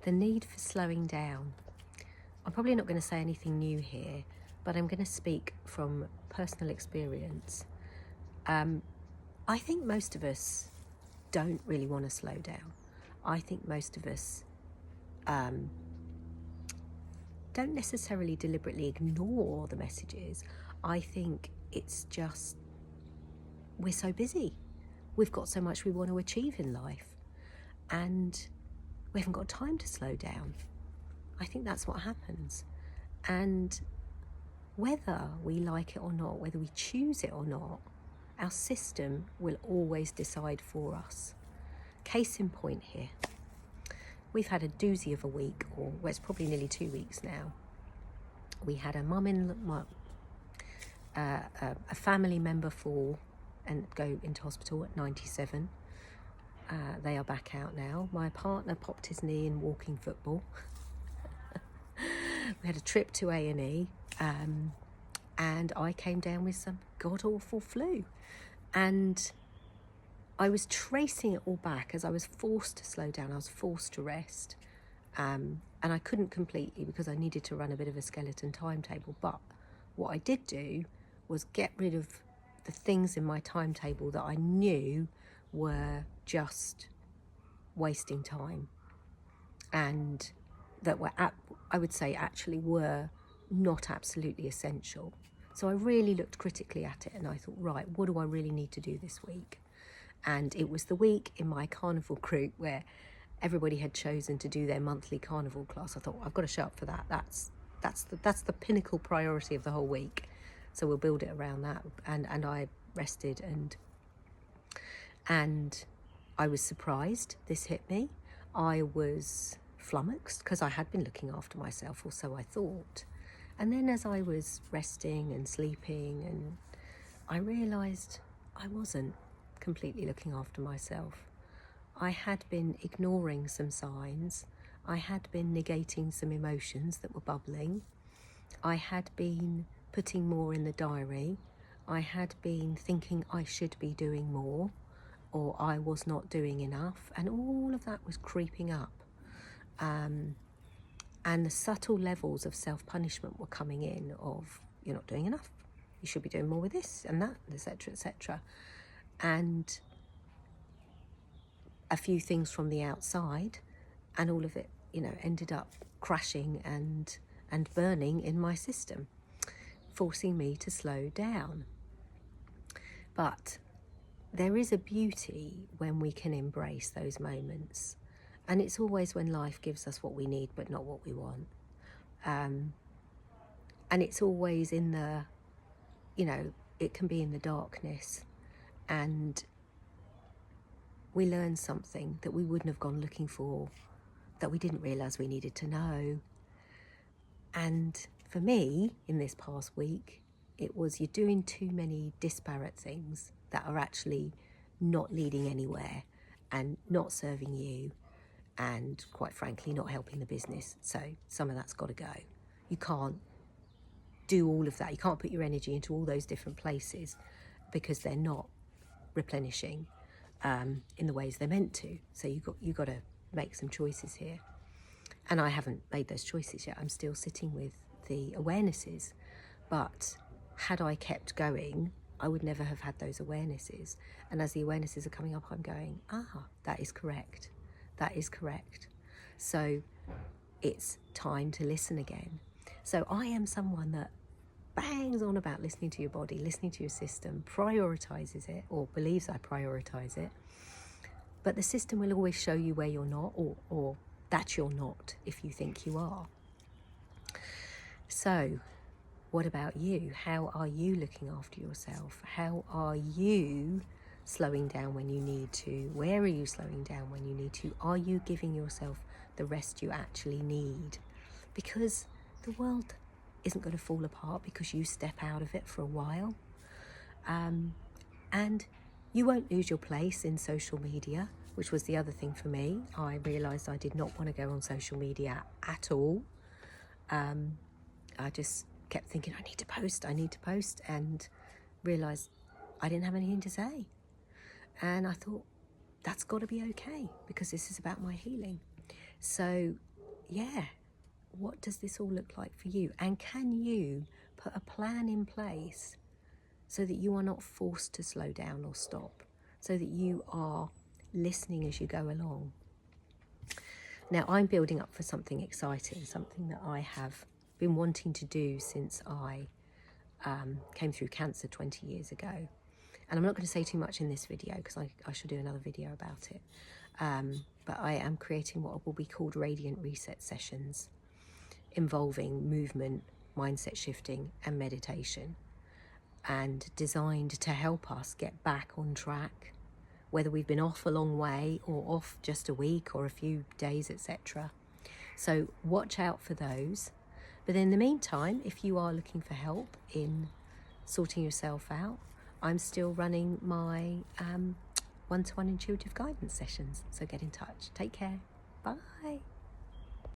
The need for slowing down. I'm probably not going to say anything new here, but I'm going to speak from personal experience. I think most of us don't really want to slow down. I think most of us don't necessarily deliberately ignore the messages. I think it's just we're so busy. We've got so much we want to achieve in life, and we haven't got time to slow down. I think that's what happens. And whether we like it or not, whether we choose it or not, our system will always decide for us. Case in point here. We've had a doozy of a week, or well, it's probably nearly 2 weeks now. We had a a family member fall and go into hospital at 97. They are back out now. My partner popped his knee in walking football. We had a trip to A&E, and I came down with some god-awful flu. And I was tracing it all back as I was forced to slow down. I was forced to rest. And I couldn't completely because I needed to run a bit of a skeleton timetable. But what I did do was get rid of the things in my timetable that I knew were just wasting time, and that were, I would say, actually were not absolutely essential. So I really looked critically at it and I thought, right, what do I really need to do this week? And it was the week in my carnival group where everybody had chosen to do their monthly carnival class. I thought, I've got to show up for that. That's the pinnacle priority of the whole week. So we'll build it around that. And I rested, and I was surprised this hit me. I was flummoxed because I had been looking after myself, or so I thought. And then as I was resting and sleeping, and I realised I wasn't completely looking after myself. I had been ignoring some signs. I had been negating some emotions that were bubbling. I had been putting more in the diary. I had been thinking I should be doing more, or I was not doing enough, and all of that was creeping up. And the subtle levels of self-punishment were coming in of, you're not doing enough, you should be doing more with this and that, etc., etc. And a few things from the outside, and all of it, ended up crashing and burning in my system, forcing me to slow down. But there is a beauty when we can embrace those moments. And it's always when life gives us what we need, but not what we want. And it's always in the, it can be in the darkness. And we learn something that we wouldn't have gone looking for, that we didn't realise we needed to know. And for me, in this past week, it was you're doing too many disparate things that are actually not leading anywhere and not serving you, and quite frankly, not helping the business. So some of that's got to go. You can't do all of that. You can't put your energy into all those different places because they're not replenishing in the ways they're meant to. So you got to make some choices here. And I haven't made those choices yet. I'm still sitting with the awarenesses. But had I kept going, I would never have had those awarenesses. And as the awarenesses are coming up, I'm going, that is correct. That is correct. So it's time to listen again. So I am someone that bangs on about listening to your body, listening to your system, prioritizes it, or believes I prioritize it. But the system will always show you where you're not, or that you're not if you think you are. So what about you? How are you looking after yourself? How are you slowing down when you need to? Where are you slowing down when you need to? Are you giving yourself the rest you actually need? Because the world isn't going to fall apart because you step out of it for a while. And you won't lose your place in social media, which was the other thing for me. I realised I did not want to go on social media at all. I just kept thinking, I need to post, and realised I didn't have anything to say. And I thought, that's got to be okay, because this is about my healing. So yeah, what does this all look like for you? And can you put a plan in place so that you are not forced to slow down or stop, so that you are listening as you go along? Now, I'm building up for something exciting, something that I have been wanting to do since I came through cancer 20 years ago. And I'm not going to say too much in this video because I should do another video about it. But I am creating what will be called Radiant Reset sessions, involving movement, mindset shifting and meditation, and designed to help us get back on track, whether we've been off a long way or off just a week or a few days, etc. So watch out for those. But in the meantime, if you are looking for help in sorting yourself out, I'm still running my one-to-one intuitive guidance sessions. So get in touch. Take care. Bye.